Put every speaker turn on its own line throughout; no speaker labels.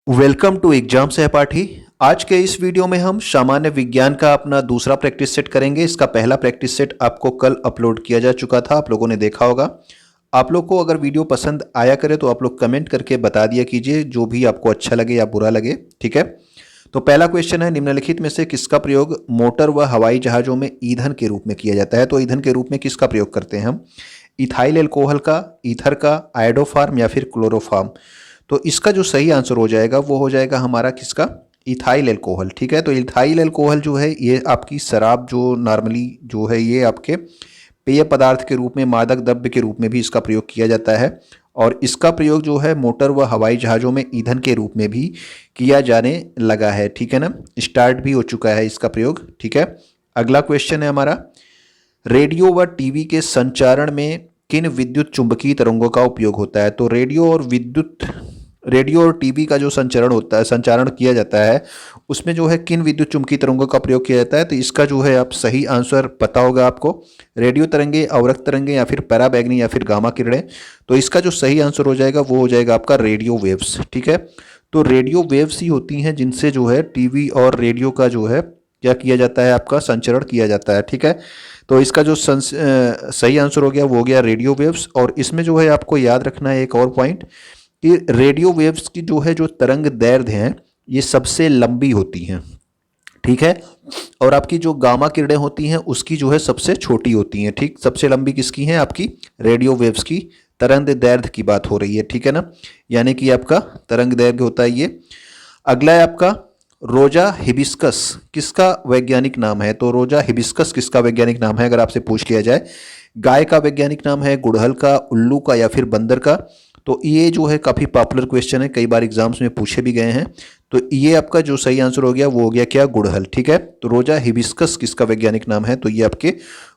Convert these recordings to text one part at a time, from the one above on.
Welcome to exam सहपाठी। आज के इस वीडियो में हम सामान्य विज्ञान का अपना दूसरा प्रैक्टिस सेट करेंगे। इसका पहला प्रैक्टिस सेट आपको कल अपलोड किया जा चुका था, आप लोगों ने देखा होगा। आप लोग को अगर वीडियो पसंद आया करे तो आप लोग कमेंट करके बता दिया कीजिए, जो भी आपको अच्छा लगे या बुरा लगे, ठीक है। तो पहला क्वेश्चन है, निम्नलिखित में से किसका प्रयोग मोटर व हवाई जहाज़ों में ईंधन के रूप में किया जाता है। तो ईंधन के रूप में किसका प्रयोग करते हैं हम? इथाइल एल्कोहल का, ईथर का, आयोडोफार्म या फिर क्लोरोफार्म। तो इसका जो सही आंसर हो जाएगा वो हो जाएगा हमारा किसका? इथाइल एल्कोहल, ठीक है। तो इथाइल एल्कोहल जो है ये आपकी शराब जो नॉर्मली जो है ये आपके पेय पदार्थ के रूप में, मादक द्रव्य के रूप में भी इसका प्रयोग किया जाता है। और इसका प्रयोग जो है मोटर व हवाई जहाज़ों में ईंधन के रूप में भी किया जाने लगा है, ठीक है ना। स्टार्ट भी हो चुका है इसका प्रयोग, ठीक है। अगला क्वेश्चन है हमारा, रेडियो व टीवी के संचारण में किन विद्युत चुंबकीय तरंगों का उपयोग होता है? तो रेडियो और टीवी का जो संचारण किया जाता है उसमें जो है किन विद्युत चुंबकीय तरंगों का प्रयोग किया जाता है? तो इसका जो है आप सही आंसर पता होगा आपको, रेडियो तरंगे, अवरक्त तरंगे या फिर पैराबैंगनी या फिर गामा किरणें। तो इसका जो सही आंसर हो जाएगा वो हो जाएगा आपका रेडियो वेव्स, ठीक है। तो रेडियो वेव्स ही होती हैं जिनसे जो है टीवी और रेडियो का जो है क्या किया जाता है, आपका संचरण किया जाता है, ठीक है। तो इसका जो सही आंसर हो गया वो हो गया रेडियो वेव्स। और इसमें जो है आपको याद रखना है एक और पॉइंट कि रेडियो वेव्स की जो है जो तरंग दैर्ध्य हैं ये सबसे लंबी होती हैं, ठीक है। और आपकी जो गामा किरणें होती हैं उसकी जो है सबसे छोटी होती हैं, ठीक। सबसे लंबी किसकी है? आपकी रेडियो वेव्स की तरंग दैर्ध्य की बात हो रही है, ठीक है ना। यानी कि आपका तरंग दैर्घ्य होता है ये। अगला है आपका रोजा हिबिस्कस किसका वैज्ञानिक नाम है? तो रोजा हिबिस्कस किसका वैज्ञानिक नाम है अगर आपसे पूछ लिया जाए? गाय का वैज्ञानिक नाम है, गुड़हल का, उल्लू का या फिर बंदर का? तो ये जो है काफ़ी पॉपुलर क्वेश्चन है, कई बार एग्जाम्स में पूछे भी गए हैं। तो ये आपका जो सही आंसर हो गया वो हो गया क्या? गुड़हल, ठीक है। तो रोजा हिबिस्कस किसका वैज्ञानिक नाम है? तो ये आपके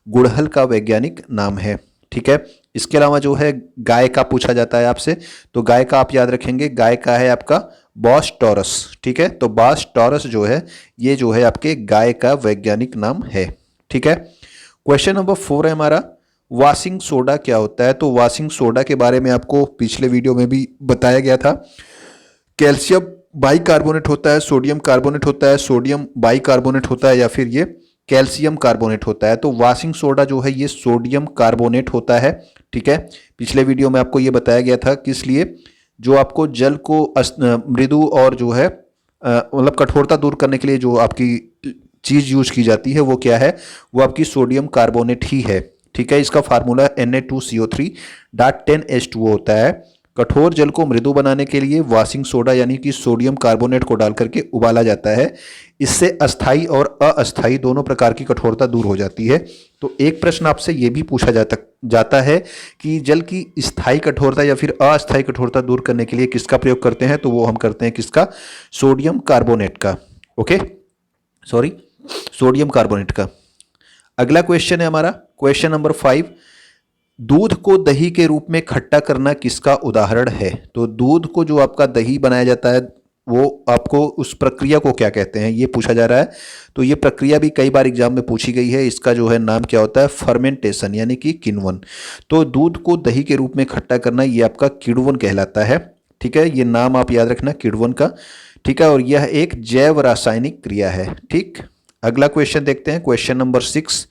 गुड़हल का वैज्ञानिक नाम है, ठीक है। इसके अलावा जो है गाय का पूछा जाता है आपसे, तो गाय का आप याद रखेंगे, गाय का है आपका बॉस टॉरस, ठीक है। तो बॉस टॉरस जो है ये जो है आपके गाय का वैज्ञानिक नाम है, ठीक है। क्वेश्चन नंबर 4 है हमारा, वॉशिंग सोडा क्या होता है? तो वॉशिंग सोडा के बारे में आपको पिछले वीडियो में भी बताया गया था। कैल्शियम बाइकार्बोनेट होता है, सोडियम कार्बोनेट होता है, सोडियम बाइकार्बोनेट होता है या फिर ये कैल्शियम कार्बोनेट होता है। तो वॉशिंग सोडा जो है ये सोडियम कार्बोनेट होता है, ठीक है। पिछले वीडियो में आपको ये बताया गया था किस लिए, जो आपको जल को मृदु और जो है मतलब कठोरता दूर करने के लिए जो आपकी चीज़ यूज की जाती है वो क्या है? वो आपकी सोडियम कार्बोनेट ही है, ठीक है। इसका फार्मूला Na2CO3.10H2O होता है। कठोर जल को मृदु बनाने के लिए वॉशिंग सोडा यानी कि सोडियम कार्बोनेट को डाल करके उबाला जाता है। इससे अस्थाई और अस्थाई दोनों प्रकार की कठोरता दूर हो जाती है। तो एक प्रश्न आपसे ये भी पूछा जाता है कि जल की स्थायी कठोरता या फिर अस्थायी कठोरता दूर करने के लिए किसका प्रयोग करते हैं? तो वो हम करते हैं किसका? सोडियम कार्बोनेट का, ओके, सॉरी, सोडियम कार्बोनेट का। अगला क्वेश्चन है हमारा क्वेश्चन नंबर 5, दूध को दही के रूप में खट्टा करना किसका उदाहरण है? तो दूध को जो आपका दही बनाया जाता है वो आपको उस प्रक्रिया को क्या कहते हैं ये पूछा जा रहा है। तो ये प्रक्रिया भी कई बार एग्जाम में पूछी गई है। इसका जो है नाम क्या होता है? फर्मेंटेशन यानी कि किण्वन। तो दूध को दही के रूप में खट्टा करना ये आपका किण्वन कहलाता है, ठीक है। ये नाम आप याद रखना किण्वन का, ठीक है। और यह एक जैव रासायनिक क्रिया है, ठीक। अगला क्वेश्चन देखते हैं, क्वेश्चन नंबर 6।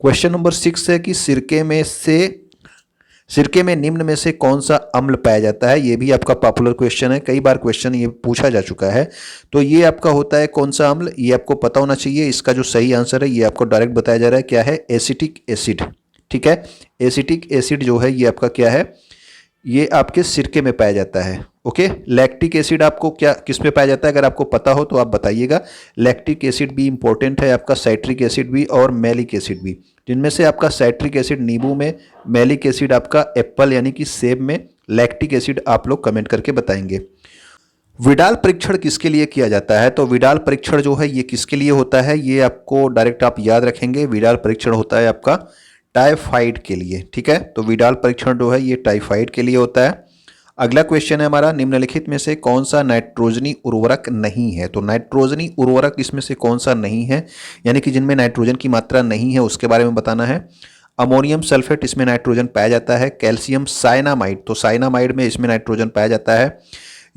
क्वेश्चन नंबर 6 है कि सिरके में निम्न में से कौन सा अम्ल पाया जाता है? ये भी आपका पॉपुलर क्वेश्चन है, कई बार क्वेश्चन ये पूछा जा चुका है। तो ये आपका होता है कौन सा अम्ल, ये आपको पता होना चाहिए। इसका जो सही आंसर है ये आपको डायरेक्ट बताया जा रहा है, क्या है? एसिटिक एसिड, ठीक है। एसिटिक एसिड जो है ये आपका क्या है? ये आपके सिरके में पाया जाता है, ओके। लैक्टिक एसिड आपको क्या किस में पाया जाता है? अगर आपको पता हो तो आप बताइएगा। लैक्टिक एसिड भी इंपॉर्टेंट है, आपका साइट्रिक एसिड भी और मैलिक एसिड भी। जिनमें से आपका साइट्रिक एसिड नींबू में, मैलिक एसिड आपका एप्पल यानी कि सेब में, लैक्टिक एसिड आप लोग कमेंट करके बताएंगे। विडाल परीक्षण किसके लिए किया जाता है? तो विडाल परीक्षण जो है ये किसके लिए होता है? ये आपको डायरेक्ट आप याद रखेंगे। विडाल परीक्षण होता है आपका टाइफाइड के लिए, ठीक है। तो विडाल परीक्षण जो है ये टाइफाइड के लिए होता है। अगला क्वेश्चन है हमारा, निम्नलिखित में से कौन सा नाइट्रोजनी उर्वरक नहीं है? तो नाइट्रोजनी उर्वरक इसमें से कौन सा नहीं है, यानी कि जिनमें नाइट्रोजन की मात्रा नहीं है उसके बारे में बताना है। अमोनियम सल्फेट, इसमें नाइट्रोजन पाया जाता है। कैल्शियम साइनामाइड, तो साइनामाइड में इसमें नाइट्रोजन पाया जाता है।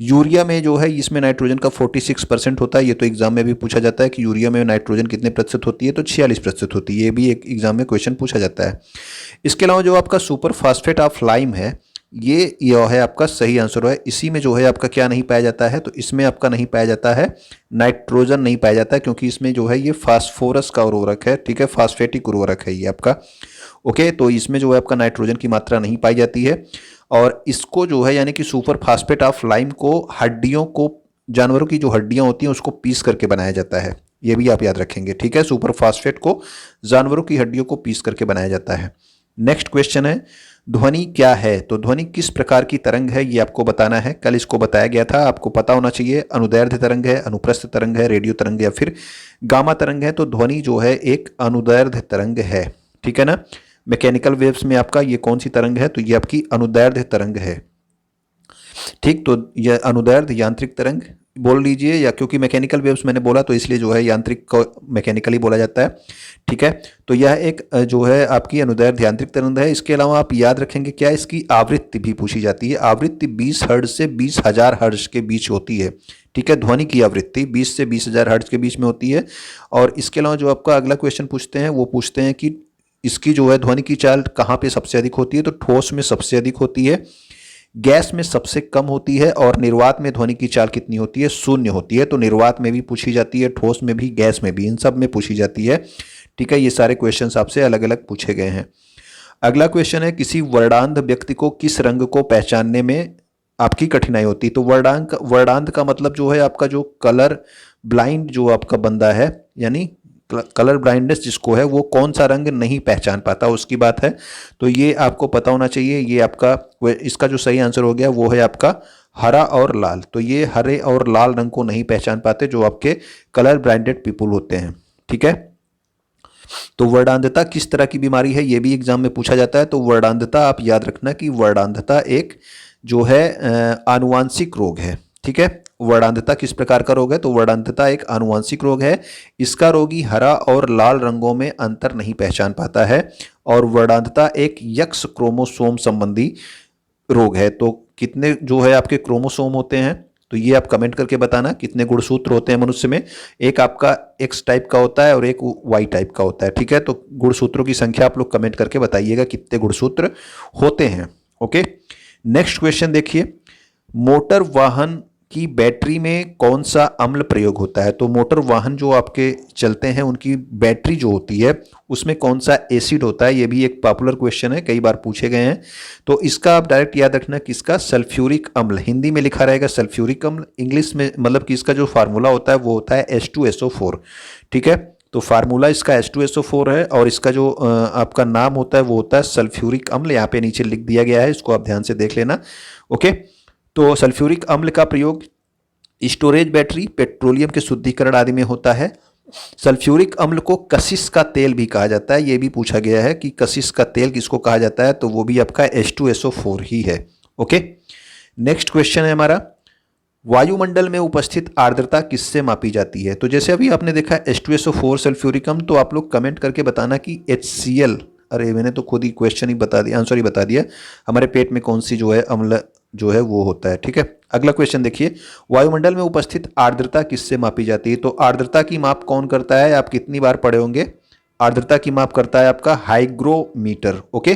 यूरिया में जो है इसमें नाइट्रोजन का 46% होता है। ये तो एग्जाम में भी पूछा जाता है कि यूरिया में नाइट्रोजन कितने प्रतिशत होती है, तो 46% होती है। ये भी एक एग्जाम में क्वेश्चन पूछा जाता है। इसके अलावा जो आपका सुपर फास्फेट ऑफ लाइम है, ये है आपका सही आंसर है। इसी में जो है आपका क्या नहीं पाया जाता है, तो इसमें आपका नहीं पाया जाता है नाइट्रोजन, नहीं पाया जाता है, क्योंकि इसमें जो है ये फास्फोरस का उर्वरक है, ठीक है, फास्फेटिक उर्वरक है ये आपका। ओके, तो इसमें जो है आपका नाइट्रोजन की मात्रा नहीं पाई जाती है। और इसको जो है यानी कि सुपर फास्फेट ऑफ लाइम को हड्डियों को, जानवरों की जो हड्डियां होती हैं उसको पीस करके बनाया जाता है। ये भी आप याद रखेंगे, ठीक है। सुपर फास्फेट को जानवरों की हड्डियों को पीस करके बनाया जाता है। नेक्स्ट क्वेश्चन है, ध्वनि क्या है? तो ध्वनि किस प्रकार की तरंग है, ये आपको बताना है। कल इसको बताया गया था, आपको पता होना चाहिए। अनुदैर्ध्य तरंग है, अनुप्रस्थ तरंग है, रेडियो तरंग या फिर गामा तरंग है। तो ध्वनि जो है एक अनुदैर्ध्य तरंग है, ठीक है ना। मैकेनिकल वेव्स में आपका ये कौन सी तरंग है, तो ये आपकी अनुदैर्ध्य तरंग है, ठीक। तो यह अनुदैर्ध्य यांत्रिक तरंग बोल लीजिए, या क्योंकि मैकेनिकल वेव्स मैंने बोला तो इसलिए जो है यांत्रिक को मैकेनिकली बोला जाता है, ठीक है। तो यह एक जो है आपकी अनुदैर्ध्य यांत्रिक तरंग है। इसके अलावा आप याद रखेंगे क्या, इसकी आवृत्ति भी पूछी जाती है। आवृत्ति 20 हर्ट्ज से 20,000 हर्ट्ज के बीच होती है, ठीक है। ध्वनि की आवृत्ति 20 से 20,000 हर्ट्ज के बीच में होती है। और इसके अलावा जो आपका अगला क्वेश्चन पूछते हैं वो पूछते हैं कि इसकी जो है ध्वनि की चाल कहाँ पे सबसे अधिक होती है, तो ठोस में सबसे अधिक होती है, गैस में सबसे कम होती है, और निर्वात में ध्वनि की चाल कितनी होती है, 0 होती है। तो निर्वात में भी पूछी जाती है, ठोस में भी, गैस में भी, इन सब में पूछी जाती है, ठीक है। ये सारे क्वेश्चंस आपसे अलग अलग पूछे गए हैं। अगला क्वेश्चन है, किसी वर्णांध व्यक्ति को किस रंग को पहचानने में आपकी कठिनाई होती है? तो वर्णांध का मतलब जो है आपका जो कलर ब्लाइंड जो आपका बंदा है, यानी कलर ब्लाइंडनेस जिसको है, वो कौन सा रंग नहीं पहचान पाता, उसकी बात है। तो ये आपको पता होना चाहिए। ये आपका इसका जो सही आंसर हो गया वो है आपका हरा और लाल। तो ये हरे और लाल रंग को नहीं पहचान पाते जो आपके कलर ब्लाइंडेड पीपुल होते हैं, ठीक है। तो वर्णांधता किस तरह की बीमारी है, ये भी एग्जाम में पूछा जाता है। तो वर्णांधता आप याद रखना कि वर्णांधता एक जो है आनुवांशिक रोग है, ठीक है। वर्णांधता किस प्रकार का रोग है, तो वर्णांधता एक आनुवांशिक रोग है। इसका रोगी हरा और लाल रंगों में अंतर नहीं पहचान पाता है। और वर्णांधता एक यक्स क्रोमोसोम संबंधी रोग है। तो कितने जो है आपके क्रोमोसोम होते हैं, तो ये आप कमेंट करके बताना। कितने गुणसूत्र होते हैं मनुष्य में, एक आपका एक्स टाइप का होता है और एक वाई टाइप का होता है, ठीक है। तो गुणसूत्रों की संख्या आप लोग कमेंट करके बताइएगा कितने गुणसूत्र होते हैं। ओके, नेक्स्ट क्वेश्चन देखिए, मोटर वाहन की बैटरी में कौन सा अम्ल प्रयोग होता है? तो मोटर वाहन जो आपके चलते हैं उनकी बैटरी जो होती है उसमें कौन सा एसिड होता है? ये भी एक पॉपुलर क्वेश्चन है, कई बार पूछे गए हैं। तो इसका आप डायरेक्ट याद रखना कि इसका सल्फ्यूरिक अम्ल, हिंदी में लिखा रहेगा सल्फ्यूरिक अम्ल, इंग्लिश में मतलब कि इसका जो फार्मूला होता है वो होता है H2SO4, ठीक है। तो फार्मूला इसका H2SO4 है और इसका जो आपका नाम होता है वो होता है सल्फ्यूरिक अम्ल। यहाँ पे नीचे लिख दिया गया है, इसको आप ध्यान से देख लेना। ओके, तो सल्फ्यूरिक अम्ल का प्रयोग स्टोरेज बैटरी, पेट्रोलियम के शुद्धिकरण आदि में होता है। सल्फ्यूरिक अम्ल को कशिश का तेल भी कहा जाता है। ये भी पूछा गया है कि कशिश का तेल किसको कहा जाता है, तो वो भी आपका H2SO4 ही है। ओके, नेक्स्ट क्वेश्चन है हमारा, वायुमंडल में उपस्थित आर्द्रता किससे मापी जाती है? तो जैसे अभी आपने देखा H2SO4 सल्फ्यूरिक अम्ल, तो आप लोग कमेंट करके बताना कि HCl, अरे मैंने तो खुद ही क्वेश्चन ही बता दिया, आंसर ही बता दिया, हमारे पेट में कौन सी जो है अम्ल जो है वो होता है, ठीक है। अगला क्वेश्चन देखिए, वायुमंडल में उपस्थित आर्द्रता किससे मापी जाती है? तो आर्द्रता की माप कौन करता है, आप कितनी बार पढ़े होंगे? आर्द्रता की माप करता है आपका हाइग्रोमीटर। ओके,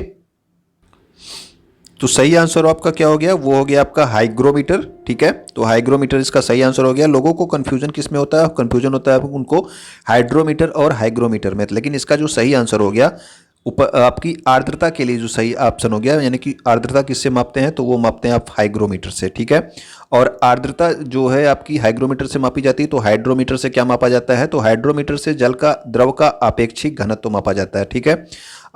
तो सही आंसर आपका क्या हो गया, वो हो गया आपका हाइग्रोमीटर, ठीक है। तो हाइग्रोमीटर इसका सही आंसर हो गया। लोगों को कंफ्यूजन किस में होता है, कंफ्यूजन होता है उनको हाइड्रोमीटर और हाइग्रोमीटर में, लेकिन इसका जो सही आंसर हो गया आपकी आर्द्रता के लिए जो सही ऑप्शन हो गया, यानी कि आर्द्रता किससे मापते हैं, तो वो मापते हैं आप हाइग्रोमीटर से, ठीक है। और आर्द्रता जो है आपकी हाइग्रोमीटर से मापी जाती है, तो हाइड्रोमीटर से क्या मापा जाता है, तो हाइड्रोमीटर से जल का द्रव का आपेक्षिक घनत्व मापा जाता है, ठीक है।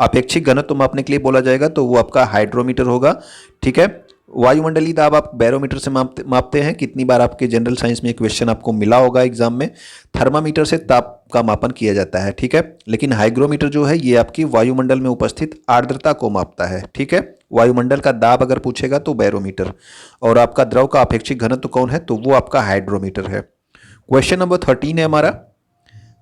आपेक्षिक घनत्व मापने के लिए बोला जाएगा तो वो आपका हाइड्रोमीटर होगा, ठीक है। वायुमंडलीय दाब आप बैरोमीटर से मापते हैं। कितनी बार आपके जनरल साइंस में क्वेश्चन आपको मिला होगा एग्जाम में। थर्मामीटर से ताप का मापन किया जाता है, ठीक है। लेकिन हाइग्रोमीटर जो है ये आपकी वायुमंडल में उपस्थित आर्द्रता को मापता है, ठीक है। वायुमंडल का दाब अगर पूछेगा तो बैरोमीटर, और आपका द्रव का अपेक्षिक घनत्व कौन है, तो वो आपका हाइड्रोमीटर है। क्वेश्चन नंबर 13 है हमारा,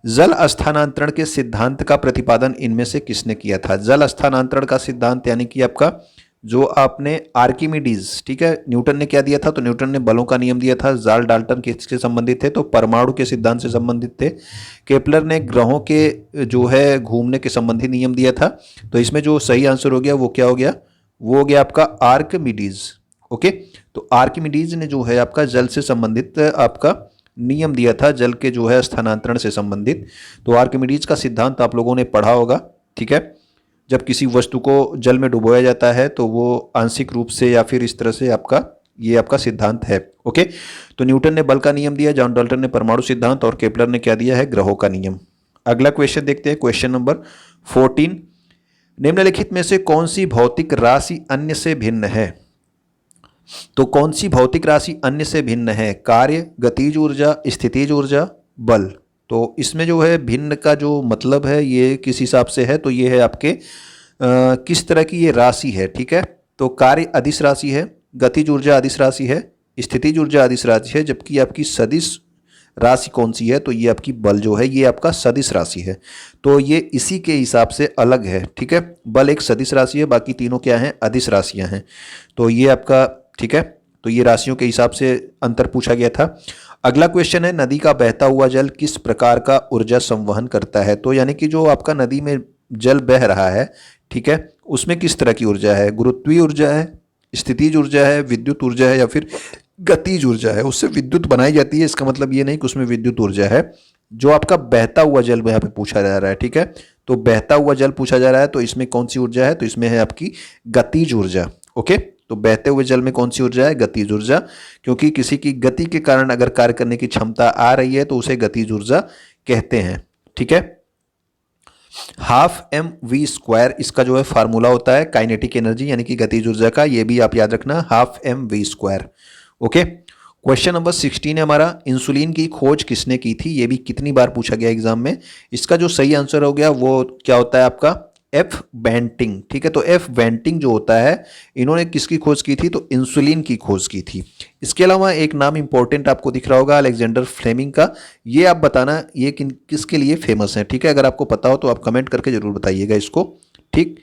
जल स्थानांतरण के सिद्धांत का प्रतिपादन इनमें से किसने किया था? जल स्थानांतरण का सिद्धांत यानी कि आपका जो आपने आर्किमिडीज, ठीक है, न्यूटन ने क्या दिया था, तो न्यूटन ने बलों का नियम दिया था। जार्ल डाल्टन किससे संबंधित थे, तो परमाणु के सिद्धांत से संबंधित थे। केपलर ने ग्रहों के जो है घूमने के संबंधी नियम दिया था। तो इसमें जो सही आंसर हो गया वो क्या हो गया, वो हो गया आपका आर्किमिडीज। ओके, तो आर्किमिडीज ने जो है आपका जल से संबंधित आपका नियम दिया था, जल के जो है स्थानांतरण से संबंधित। तो आर्किमिडीज का सिद्धांत आप लोगों ने पढ़ा होगा, ठीक है। जब किसी वस्तु को जल में डुबोया जाता है तो वो आंशिक रूप से या फिर इस तरह से आपका ये आपका सिद्धांत है। ओके, तो न्यूटन ने बल का नियम दिया, जॉन डाल्टन ने परमाणु सिद्धांत और केपलर ने क्या दिया है, ग्रहों का नियम। अगला क्वेश्चन देखते हैं, क्वेश्चन नंबर 14। निम्नलिखित में से कौन सी भौतिक राशि अन्य से भिन्न है। तो कौन सी भौतिक राशि अन्य से भिन्न है, कार्य, गतिज ऊर्जा, स्थितिज ऊर्जा, बल। तो इसमें जो है भिन्न का जो मतलब है ये किस हिसाब से है, तो ये है आपके किस तरह की ये राशि है, ठीक है। तो कार्य अदिश राशि है, गतिज ऊर्जा अदिश राशि है, स्थितिज ऊर्जा अदिश राशि है, जबकि आपकी सदिश राशि कौन सी है, तो ये आपकी बल जो है ये आपका सदिश राशि है। तो ये इसी के हिसाब से अलग है, ठीक है। बल एक सदिश राशि है, बाकी तीनों क्या हैं, अदिश राशियां हैं। तो ये आपका, ठीक है, तो ये राशियों के हिसाब से अंतर पूछा गया था। अगला क्वेश्चन है, नदी का बहता हुआ जल किस प्रकार का ऊर्जा संवहन करता है। तो यानी कि जो आपका नदी में जल बह रहा है, ठीक है, उसमें किस तरह की ऊर्जा है, गुरुत्वीय ऊर्जा है, स्थितिज ऊर्जा है, विद्युत ऊर्जा है, या फिर गतिज ऊर्जा है। उससे विद्युत बनाई जाती है, इसका मतलब ये नहीं कि उसमें विद्युत ऊर्जा है। जो आपका बहता हुआ जल यहाँ पे पूछा जा रहा है, ठीक है, तो बहता हुआ जल पूछा जा रहा है, तो इसमें कौन सी ऊर्जा है, तो इसमें है आपकी गतिज ऊर्जा। ओके, तो बहते हुए जल में कौन सी ऊर्जा है, गतिज ऊर्जा, क्योंकि किसी की गति के कारण अगर कार्य करने की क्षमता आ रही है तो उसे गतिज ऊर्जा कहते हैं, ठीक है। हाफ एम वी स्क्वायर इसका जो है फार्मूला होता है काइनेटिक एनर्जी यानी कि गतिज ऊर्जा का, ये भी आप याद रखना, half M V square. Okay, question number 16 है हमारा, इंसुलिन की खोज किसने की थी। ये भी कितनी बार पूछा गया एग्जाम में। इसका जो सही आंसर हो गया वो क्या होता है आपका, एफ बेंटिंग, ठीक है। तो एफ बेंटिंग जो होता है, इन्होंने किसकी खोज की थी, तो इंसुलिन की खोज की थी। इसके अलावा एक नाम इंपॉर्टेंट आपको दिख रहा होगा, अलेक्जेंडर फ्लेमिंग का। ये आप बताना ये किसके लिए फेमस है, ठीक है। अगर आपको पता हो तो आप कमेंट करके जरूर बताइएगा इसको, ठीक।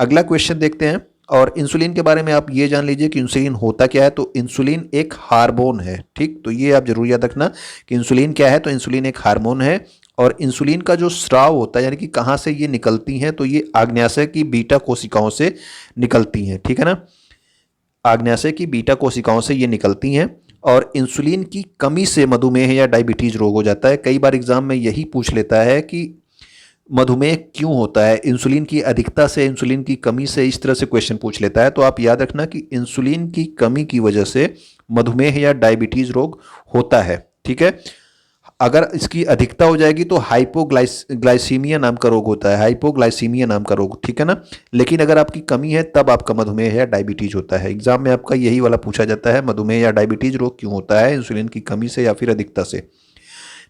अगला क्वेश्चन देखते हैं, और इंसुलिन के बारे में आप ये जान लीजिए कि इंसुलिन होता क्या है। तो इंसुलिन एक हार्मोन है, ठीक। तो ये आप जरूर याद रखना कि इंसुलिन क्या है, तो इंसुलिन एक हार्मोन है। और इंसुलिन का जो स्राव होता है यानी कि कहाँ से ये निकलती हैं, तो ये आग्नेयाशय की बीटा कोशिकाओं से निकलती हैं, ठीक है ना। आग्नेयाशय की बीटा कोशिकाओं से ये निकलती हैं। और इंसुलिन की कमी से मधुमेह या डायबिटीज रोग हो जाता है। कई बार एग्जाम में यही पूछ लेता है कि मधुमेह क्यों होता है, इंसुलिन की अधिकता से, इंसुलिन की कमी से, इस तरह से क्वेश्चन पूछ लेता है। तो आप याद रखना कि इंसुलिन की कमी की वजह से मधुमेह या डायबिटीज रोग होता है, ठीक है। अगर इसकी अधिकता हो जाएगी तो हाइपोग्लाइसीमिया नाम का रोग होता है, हाइपोग्लाइसीमिया नाम का रोग, ठीक है ना। लेकिन अगर आपकी कमी है तब आपका मधुमेह या डायबिटीज होता है। एग्जाम में आपका यही वाला पूछा जाता है, मधुमेह या डायबिटीज रोग क्यों होता है, इंसुलिन की कमी से या फिर अधिकता से।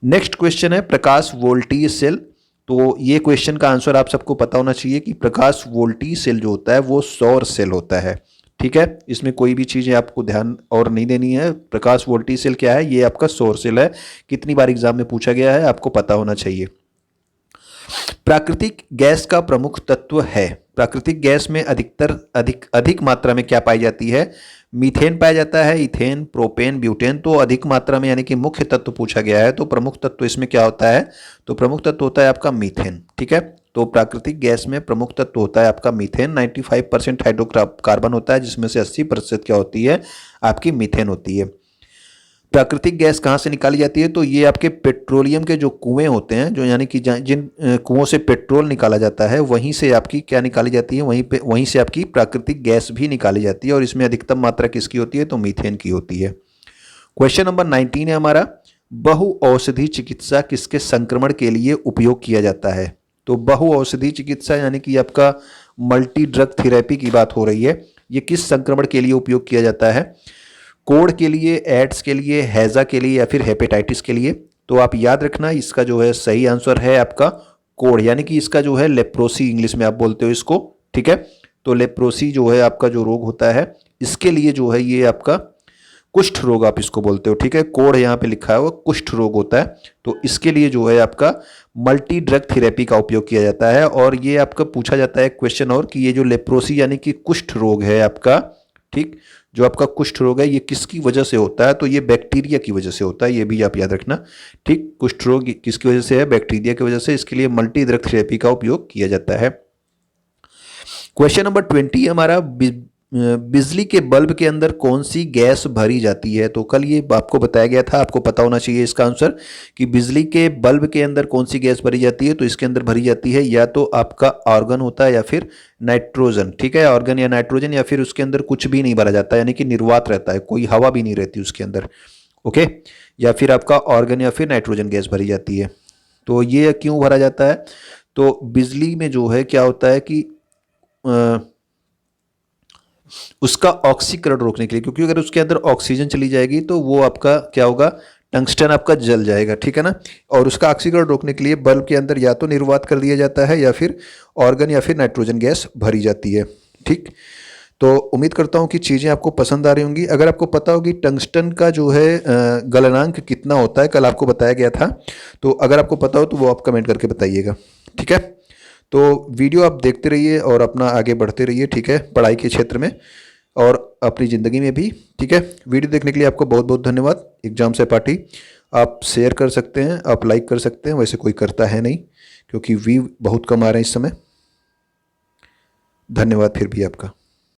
नेक्स्ट क्वेश्चन है, प्रकाश वोल्टीय सेल। तो ये क्वेश्चन का आंसर आप सबको पता होना चाहिए कि प्रकाश वोल्टीय सेल जो होता है वो सौर सेल होता है, ठीक है। इसमें कोई भी चीज़ें आपको ध्यान और नहीं देनी है। प्रकाश वोल्टीय सेल क्या है, ये आपका सौर सेल है। कितनी बार एग्जाम में पूछा गया है आपको पता होना चाहिए। प्राकृतिक गैस का प्रमुख तत्व है। प्राकृतिक गैस में अधिक मात्रा में क्या पाई जाती है, मीथेन पाया जाता है, इथेन, प्रोपेन, ब्यूटेन। तो अधिक मात्रा में यानी कि मुख्य तत्व पूछा गया है, तो प्रमुख तत्व इसमें क्या होता है, तो प्रमुख तत्व होता है आपका मीथेन, ठीक है। तो प्राकृतिक गैस में प्रमुख तत्व होता है आपका मीथेन। 95% हाइड्रोकार्बन होता है, जिसमें से 80% क्या होती है, आपकी मीथेन होती है। प्राकृतिक गैस कहाँ से निकाली जाती है, तो ये आपके पेट्रोलियम के जो कुएं होते हैं, जो यानी कि जिन कुओं से पेट्रोल निकाला जाता है, वहीं से आपकी क्या निकाली जाती है, वहीं से आपकी प्राकृतिक गैस भी निकाली जाती है। और इसमें अधिकतम मात्रा किसकी होती है, तो मीथेन की होती है। क्वेश्चन नंबर 19 है हमारा, बहु औषधि चिकित्सा किसके संक्रमण के लिए उपयोग किया जाता है। तो बहु औषधि चिकित्सा यानी कि आपका मल्टी ड्रग थेरेपी की बात हो रही है। ये किस संक्रमण के लिए उपयोग किया जाता है, कोढ़ के लिए, एड्स के लिए, हैजा के लिए, या फिर हेपेटाइटिस के लिए। तो आप याद रखना इसका जो है सही आंसर है आपका कोढ़, यानी कि इसका जो है लेप्रोसी, इंग्लिश में आप बोलते हो इसको, ठीक है। तो लेप्रोसी जो है आपका जो रोग होता है, इसके लिए जो है ये आपका कुष्ठ रोग आप इसको बोलते हो, ठीक है। कोड यहाँ पे लिखा है वो कुष्ठ रोग होता है। तो इसके लिए जो है आपका मल्टी ड्रग थेरेपी का उपयोग किया जाता है। और ये आपका पूछा जाता है क्वेश्चन और कि ये जो लेप्रोसी यानी कि कुष्ठ रोग है आपका, ठीक, जो आपका कुष्ठ रोग है ये किसकी वजह से होता है, तो ये बैक्टीरिया की वजह से होता है, ये भी आप याद रखना, ठीक। कुष्ठ रोग किसकी वजह से है, बैक्टीरिया की वजह से। इसके लिए मल्टी ड्रग थेरेपी का उपयोग किया जाता है। क्वेश्चन नंबर 20 हमारा, बिजली के बल्ब के अंदर कौन सी गैस भरी जाती है। तो कल ये आपको बताया गया था, आपको पता होना चाहिए इसका आंसर, कि बिजली के बल्ब के अंदर कौन सी गैस भरी जाती है। तो इसके अंदर भरी जाती है या तो आपका आर्गन होता है या फिर नाइट्रोजन, ठीक है। आर्गन या नाइट्रोजन, या फिर उसके अंदर कुछ भी नहीं भरा जाता, यानी कि निर्वात रहता है, कोई हवा भी नहीं रहती उसके अंदर, ओके। या फिर आपका आर्गन या फिर नाइट्रोजन गैस भरी जाती है। तो ये क्यों भरा जाता है, तो बिजली में जो है क्या होता है कि उसका ऑक्सीकरण रोकने के लिए, क्योंकि अगर उसके अंदर ऑक्सीजन चली जाएगी तो वो आपका क्या होगा, टंगस्टन आपका जल जाएगा, ठीक है ना। और उसका ऑक्सीकरण रोकने के लिए बल्ब के अंदर या तो निर्वात कर दिया जाता है या फिर ऑर्गन या फिर नाइट्रोजन गैस भरी जाती है, ठीक। तो उम्मीद करता हूँ कि चीज़ें आपको पसंद आ रही होंगी। अगर आपको पता हो कि टंगस्टन का जो है गलनांक कितना होता है, कल आपको बताया गया था, तो अगर आपको पता हो तो वो आप कमेंट करके बताइएगा, ठीक है। तो वीडियो आप देखते रहिए और अपना आगे बढ़ते रहिए, ठीक है, पढ़ाई के क्षेत्र में और अपनी ज़िंदगी में भी, ठीक है। वीडियो देखने के लिए आपको बहुत बहुत धन्यवाद। एग्जाम से पार्टी आप शेयर कर सकते हैं, आप लाइक कर सकते हैं, वैसे कोई करता है नहीं क्योंकि व्यू बहुत कम आ रहे हैं इस समय। धन्यवाद फिर भी आपका।